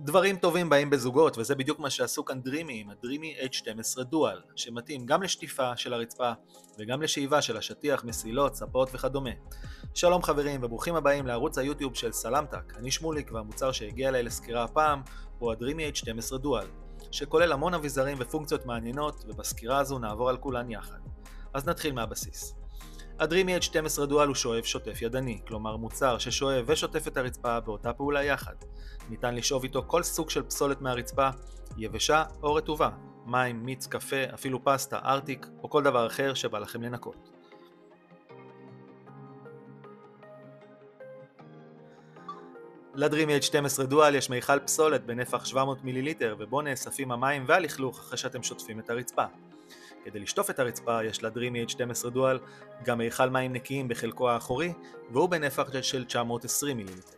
דברים טובים באים בזוגות, וזה בדיוק מה שעשו כאן דרימי עם הדרימי H12 דואל, שמתאים גם לשטיפה של הרצפה וגם לשאיבה של השטיח, מסילות, ספות וכדומה. שלום חברים וברוכים הבאים לערוץ היוטיוב של סלמטק. אני שמוליק והמוצר שהגיע אליי לסקירה הפעם הוא הדרימי H12 דואל, שכולל המון אביזרים ופונקציות מעניינות, ובסקירה הזו נעבור על כולן יחד. אז נתחיל מהבסיס. הדרימי H12 דואל הוא שואב שוטף ידני, כלומר מוצר ששואב ושוטף את הרצפה באותה פעולה יחד. ניתן לשאוב איתו כל סוג של פסולת מהרצפה, יבשה או רטובה, מים, מיץ, קפה, אפילו פסטה, ארטיק או כל דבר אחר שבא לכם לנקות. לדרימי H12 דואל יש מיכל פסולת בנפח 700 מיליליטר ובו נאספים המים והלכלוך אחרי שאתם שוטפים את הרצפה. כדי לשטוף את הרצפה יש לדרימי H12 דואל גם מיכל מים נקיים בחלקו האחורי, והוא בנפח של 920 מיליליטר.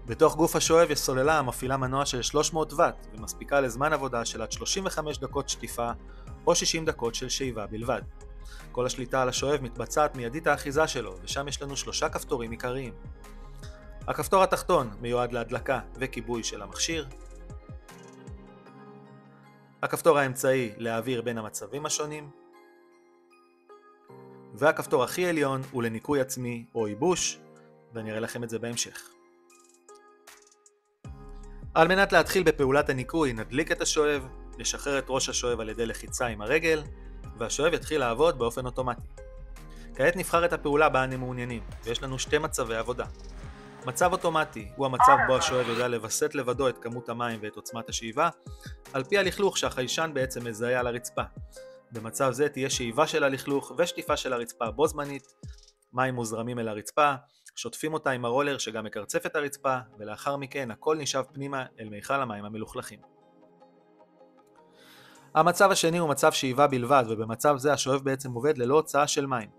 בתוך גוף השואב יש סוללה המפעילה מנוע של 300 ואט ומספיקה לזמן עבודה של עד 35 דקות שטיפה או 60 דקות של שאיבה בלבד. כל השליטה על השואב מתבצעת מיידית האחיזה שלו, ושם יש לנו 3 כפתורים עיקריים. הכפתור התחתון מיועד להדלקה וכיבוי של המכשיר. הכפתור האמצעי להעביר בין המצבים השונים. והכפתור הכי עליון הוא לניקוי עצמי או ייבוש, ואני אראה לכם את זה בהמשך. על מנת להתחיל בפעולת הניקוי נדליק את השואב, נשחרר את ראש השואב על ידי לחיצה עם הרגל, והשואב יתחיל לעבוד באופן אוטומטי. כעת נבחר את הפעולה בה אנו מעוניינים, ויש לנו 2 מצבי עבודה. מצב אוטומטי הוא המצב בו השואב יודע לווסת לבדו את כמות המים ואת עוצמת השאיבה, על פי הלכלוך שהחיישן בעצם מזהה על הרצפה. במצב זה תהיה שאיבה של הלכלוך ושטיפה של הרצפה בו זמנית, מים מוזרמים אל הרצפה, שוטפים אותה עם הרולר שגם מקרצף את הרצפה, ולאחר מכן הכל נשאב פנימה אל מיכל המים המלוכלכים. המצב השני הוא מצב שאיבה בלבד, ובמצב זה השואב בעצם עובד ללא הוצאה של מים.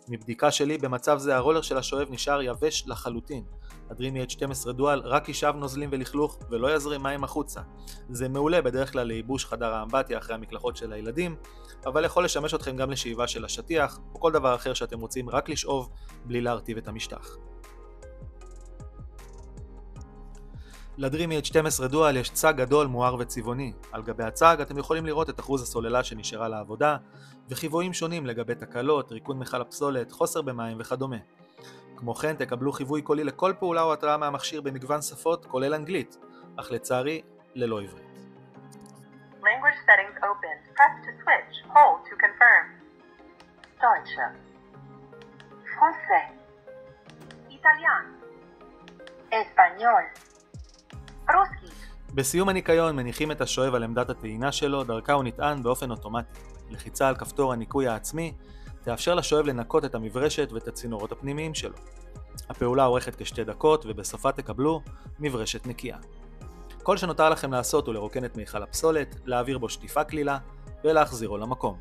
מבדיקה שלי במצב זה הרולר של השואב נשאר יבש לחלוטין. הדרימי H12 דואל רק יישב נוזלים ולכלוך ולא יזרים מים החוצה. זה מעולה בדרך כלל לייבוש חדר האמבטיה אחרי המקלחות של הילדים, אבל יכול לשמש אתכם גם לשאיבה של השטיח או כל דבר אחר שאתם רוצים רק לשאוב בלי להרטיב את המשטח. לדרימי H12 דואל יש צג גדול, מואר וצבעוני. על גבי הצג אתם יכולים לראות את אחוז הסוללה שנשארה לעבודה, וחיוויים שונים לגבי תקלות, ריקון מיכל הפסולת, חוסר במים וכדומה. כמו כן תקבלו חיווי קולי לכל פעולה או התראה מהמכשיר במגוון שפות, כולל אנגלית, אך לצערי ללא עברית. Language settings opened. Press to switch. Hold to confirm. Deutsche. Français. Italien. Español. רוסקי. בסיום הניקיון מניחים את השואב על עמדת הטעינה שלו, דרכה הוא נטען באופן אוטומטי. לחיצה על כפתור הניקוי העצמי תאפשר לשואב לנקות את המברשת ואת הצינורות הפנימיים שלו. הפעולה אורכת כ2 דקות ובסופה תקבלו מברשת נקייה. כל שנותר לכם לעשות הוא לרוקן את מיכל הפסולת, להעביר בו שטיפה כלילה ולהחזירו למקום.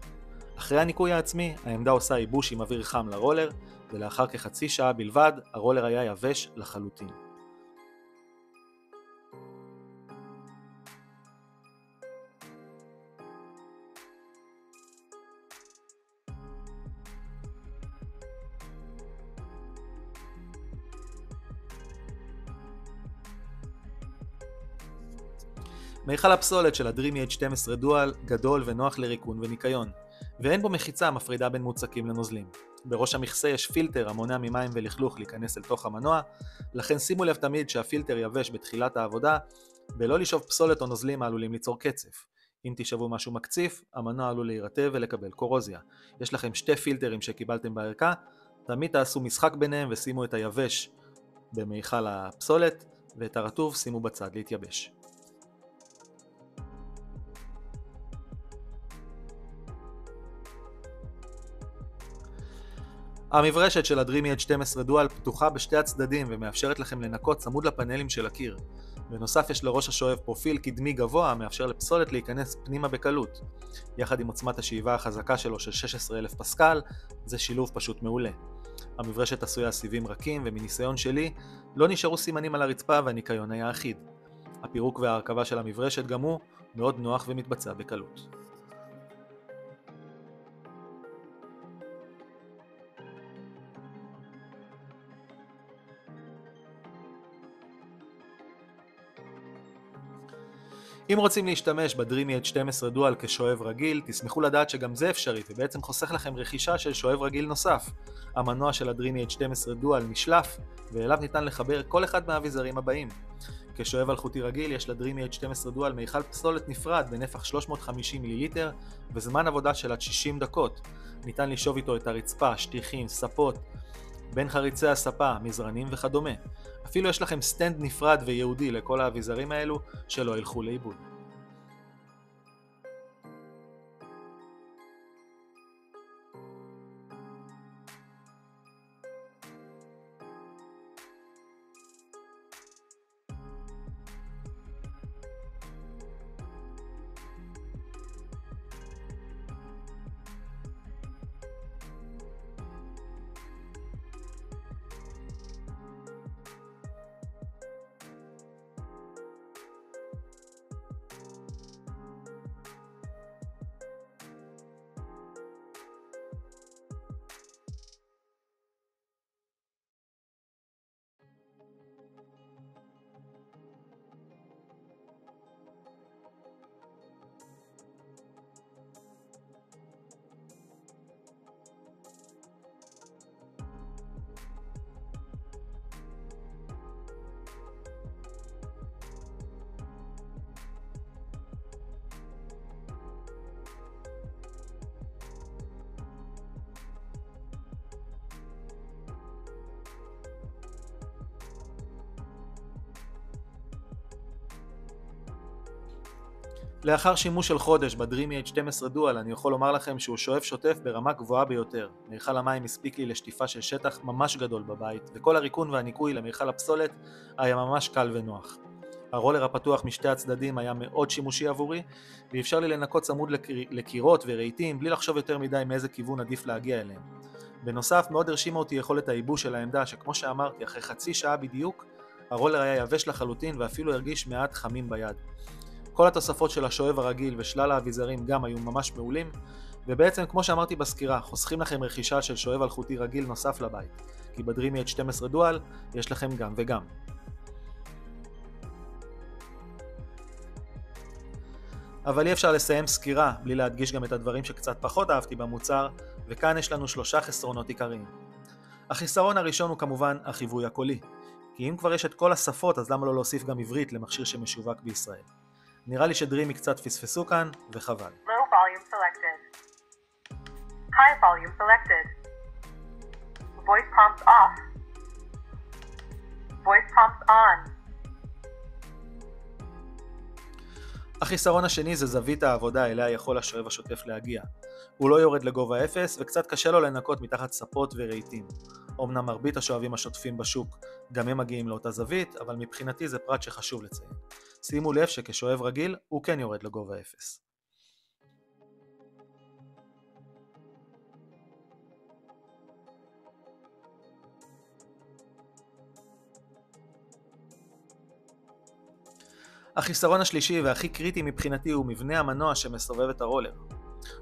אחרי הניקוי העצמי העמדה עושה ייבוש עם אוויר חם לרולר, ולאחר כחצי שעה בלבד הרולר היה יבש לחלוטין. מיכל הפסולת של הדרימי H12 דואל גדול ונוח לריקון וניקיון, ואין בו מחיצה מפרידה בין מוצקים לנוזלים. בראש המכסה יש פילטר המונע ממים ולכלוך להיכנס אל תוך המנוע, לכן שימו לב תמיד שהפילטר יבש בתחילת העבודה, ולא לשאוב פסולת או נוזלים העלולים ליצור קצף. אם תשאבו משהו מקציף, המנוע עלול להירטב ולקבל קורוזיה. יש לכם 2 פילטרים שקיבלתם בערכה, תמיד תעשו משחק ביניהם ושימו את היבש במיכל הפסולת, ואת הרטוב שימו בצד להתייבש. המברשת של הדרימי H12 דואל פתוחה בשתי הצדדים ומאפשרת לכם לנקות צמוד לפאנלים של הקיר. בנוסף יש לראש השואב פרופיל קדמי גבוה המאפשר לפסולת להיכנס פנימה בקלות. יחד עם עוצמת השאיבה החזקה שלו של 16,000 פסקל, זה שילוב פשוט מעולה. המברשת עשויה סיבים רכים ומניסיון שלי לא נשארו סימנים על הרצפה והניקיון היה אחיד. הפירוק וההרכבה של המברשת גם הוא מאוד נוח ומתבצע בקלות. אם רוצים להשתמש בדרימי H12 דואל כשואב רגיל, תשמחו לדעת שגם זה אפשרי, ובעצם חוסך לכם רכישה של שואב רגיל נוסף. המנוע של הדרימי H12 דואל נשלף, ואליו ניתן לחבר כל אחד מהאביזרים הבאים. כשואב אלחוטי רגיל יש לדרימי H12 דואל מיכל פסולת נפרד בנפח 350 מיליליטר וזמן עבודה של עד 60 דקות. ניתן לשאוב איתו את הרצפה, שטיחים, ספות, בין חריצי הספה, מזרנים וכדומה. אפילו יש לכם סטנד נפרד וייעודי לכל האביזרים האלו שלא ילכו לאיבוד. לאחר שימוש של חודש בדרימי H12 דואל אני יכול לומר לכם שהוא שואב שוטף ברמה גבוהה ביותר. מיכל המים הספיק לי לשטיפה של שטח ממש גדול בבית, וכל הריקון והניקוי למיכל הפסולת היה ממש קל ונוח. הרולר הפתוח משתי הצדדים היה מאוד שימושי עבורי, ואפשר לי לנקות צמוד לקירות ורהיטים בלי לחשוב יותר מדי מאיזה כיוון עדיף להגיע אליהם. בנוסף, מאוד הרשימה אותי יכולת הייבוש של העמדה, שכמו שאמרתי, אחרי חצי שעה בדיוק, הרולר היה יבש לחלוטין ואפילו הרגיש מעט חמים ביד. כל התוספות של השואב הרגיל ושלל האביזרים גם היו ממש מעולים, ובעצם כמו שאמרתי בסקירה, חוסכים לכם רכישה של שואב אלחוטי רגיל נוסף לבית, כי בדרימי H12 דואל יש לכם גם וגם. אבל אי אפשר לסיים סקירה בלי להדגיש גם את הדברים שקצת פחות אהבתי במוצר, וכאן יש לנו 3 חסרונות עיקריים. החיסרון הראשון הוא כמובן החיווי הקולי, כי אם כבר יש את כל השפות אז למה לא להוסיף גם עברית למכשיר שמשווק בישראל? נראה לי שדרימי קצת פספסו כאן, וחבל. Low volume selected. High volume selected. Voice prompts off. Voice prompts on. החיסרון השני זה זווית העבודה אליה יכול השואב השוטף להגיע. הוא לא יורד לגובה 0 וקצת קשה לו לנקות מתחת ספות ורהיטים. אמנם מרבית השואבים השוטפים בשוק גם הם מגיעים לאותה זווית, אבל מבחינתי זה פרט שחשוב לציין. שימו לב שכשואב רגיל הוא כן יורד לגובה 0. החיסרון השלישי והכי קריטי מבחינתי הוא מבנה המנוע שמסובב את הרולר.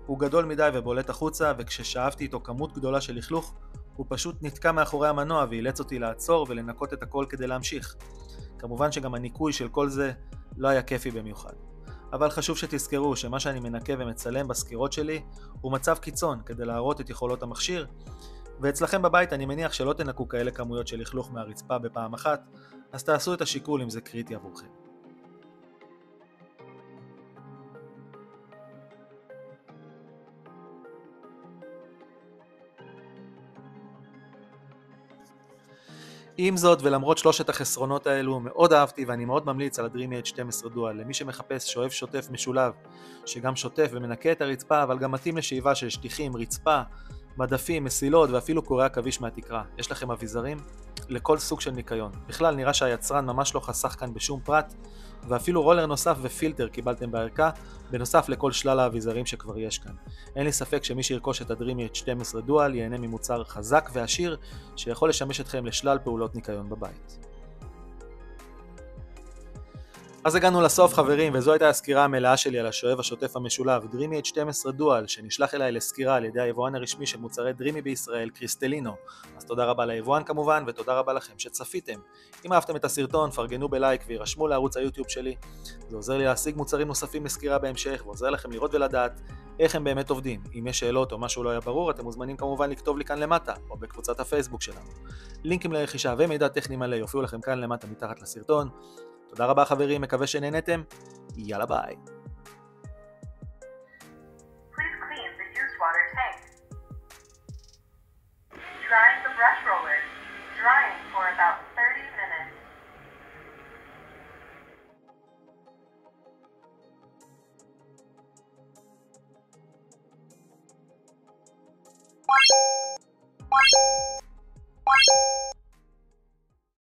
הוא גדול מדי ובולט החוצה, וכששאבתי איתו כמות גדולה של לכלוך, הוא פשוט נתקע מאחורי המנוע ואילץ אותי לעצור ולנקות את הכל כדי להמשיך. כמובן שגם הניקוי של כל זה לא היה כיפי במיוחד. אבל חשוב שתזכרו שמה שאני מנקה ומצלם בסקירות שלי הוא מצב קיצון כדי להראות את יכולות המכשיר, ואצלכם בבית אני מניח שלא תנקו כאלה כמויות של לכלוך מהרצפה בפעם אחת, אז תעשו את השיקול אם זה קריטי עבורכם. עם זאת ולמרות 3 החסרונות האלו מאוד אהבתי ואני מאוד ממליץ על הדרימי H12 דואל למי שמחפש שואב שוטף משולב שגם שוטף ומנקה את הרצפה אבל גם מתאים לשאיבה של שטיחים, רצפה, מדפים, מסילות ואפילו קורי עכביש מהתקרה. יש לכם אביזרים לכל סוג של ניקיון. בכלל נראה שהיצרן ממש לא חסך כאן בשום פרט, ואפילו רולר נוסף ופילטר קיבלתם בערכה בנוסף לכל שלל האביזרים שכבר יש כאן. אין לי ספק שמי שירכוש את הדרימי H12 דואל ייהנה ממוצר חזק ועשיר שיכול לשמש אתכם לשלל פעולות ניקיון בבית. אז הגענו לסוף חברים, וזו הייתה הסקירה המלאה שלי על השואב השוטף המשולב Dreamy H12 דואל, שנשלח אליי לסקירה על ידי היבואן הרשמי של מוצרי דרימי בישראל, קריסטלינו. אז תודה רבה ליבואן כמובן, ותודה רבה לכם שצפיתם. אם אהבתם את הסרטון, פרגנו בלייק וירשמו לערוץ היוטיוב שלי. זה עוזר לי להשיג מוצרים נוספים לסקירה בהמשך, ועוזר לכם לראות ולדעת איך הם באמת עובדים. אם יש שאלות או משהו לא היה ברור, אתם מוזמנים כמובן לכתוב לי כאן למטה, או בקבוצת הפייסבוק שלנו. לינקים לרכישה ומידע טכני מלא יופיעו לכם כאן למטה מתחת לסרטון. תודה רבה חברים, מקווה שנהנתם, יאללה ביי. Please clean the used water tank. Drying the brush roller. Drying for about 30 minutes.